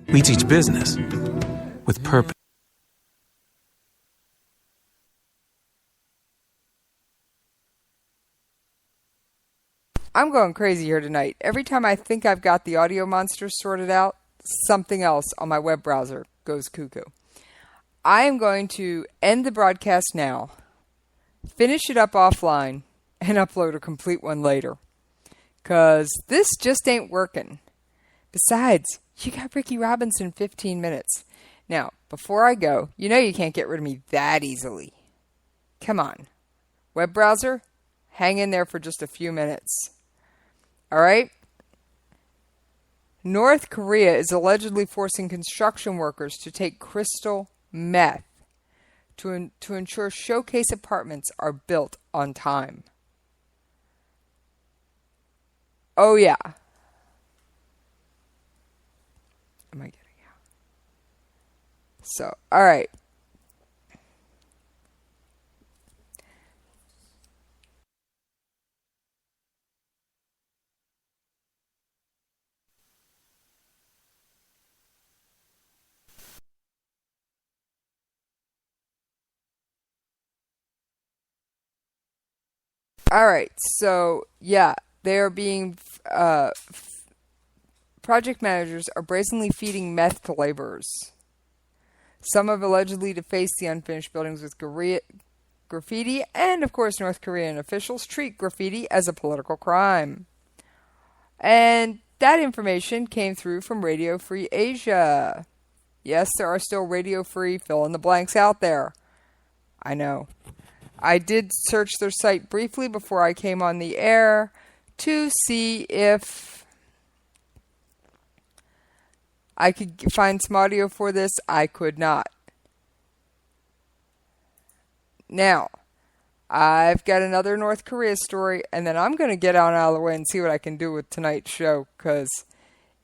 We teach business with purpose. I'm going crazy here tonight. Every time I think I've got the audio monster sorted out, something else on my web browser goes cuckoo. I am going to end the broadcast now, finish it up offline, and upload a complete one later. Because this just ain't working. Besides, you got Ricky Robinson 15 minutes. Now, before I go, you know you can't get rid of me that easily. Come on. Web browser, hang in there for just a few minutes. All right? North Korea is allegedly forcing construction workers to take crystal meth to ensure showcase apartments are built on time. Oh, yeah. Am I getting out? So, all right. All right, so yeah, they are being project managers are brazenly feeding meth to laborers. Some have allegedly defaced the unfinished buildings with graffiti, and of course, North Korean officials treat graffiti as a political crime. And that information came through from Radio Free Asia. Yes, there are still Radio Free fill in the blanks out there. I know. I did search their site briefly before I came on the air to see if I could find some audio for this. I could not. Now, I've got another North Korea story, and then I'm going to get on out of the way and see what I can do with tonight's show, because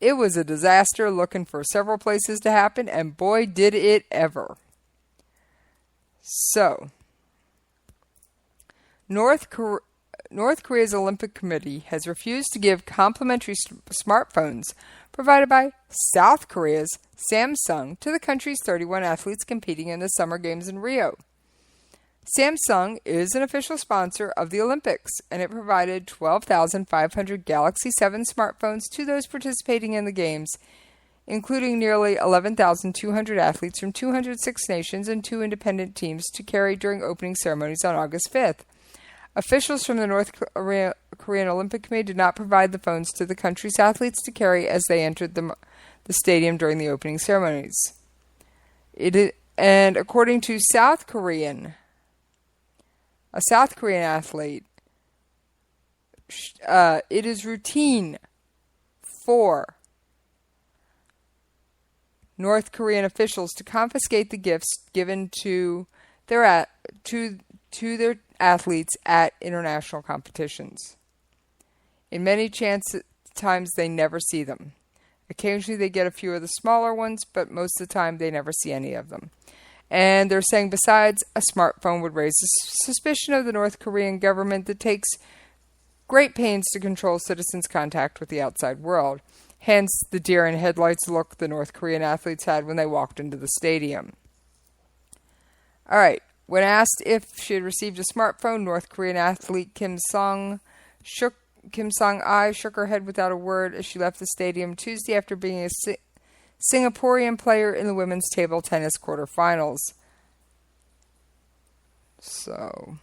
it was a disaster looking for several places to happen, and boy, did it ever. So, North Korea's Olympic Committee has refused to give complimentary smartphones provided by South Korea's Samsung to the country's 31 athletes competing in the Summer Games in Rio. Samsung is an official sponsor of the Olympics, and it provided 12,500 Galaxy 7 smartphones to those participating in the Games, including nearly 11,200 athletes from 206 nations and 2 independent teams to carry during opening ceremonies on August 5th. Officials from the North Korean Olympic Committee did not provide the phones to the country's athletes to carry as they entered the stadium during the opening ceremonies. And according to a South Korean athlete, it is routine for North Korean officials to confiscate the gifts given to their athletes at international competitions. In many times they never see them. Occasionally they get a few of the smaller ones, but most of the time they never see any of them. And they're saying besides, a smartphone would raise the suspicion of the North Korean government that takes great pains to control citizens' contact with the outside world. Hence the deer in headlights look the North Korean athletes had when they walked into the stadium. All right. When asked if she had received a smartphone, North Korean athlete Kim Song-ai shook her head without a word as she left the stadium Tuesday after being a Singaporean player in the women's table tennis quarterfinals. So,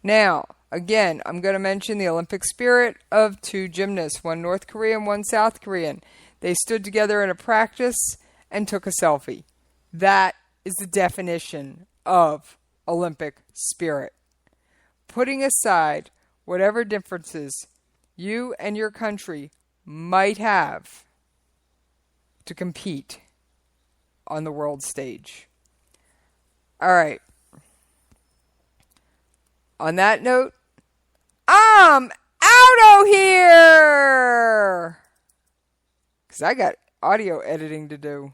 now, again, I'm going to mention the Olympic spirit of 2 gymnasts, one North Korean, one South Korean. They stood together in a practice and took a selfie. That is the definition of Olympic spirit. Putting aside whatever differences you and your country might have to compete on the world stage. All right. On that note, I'm out of here! Because I got audio editing to do.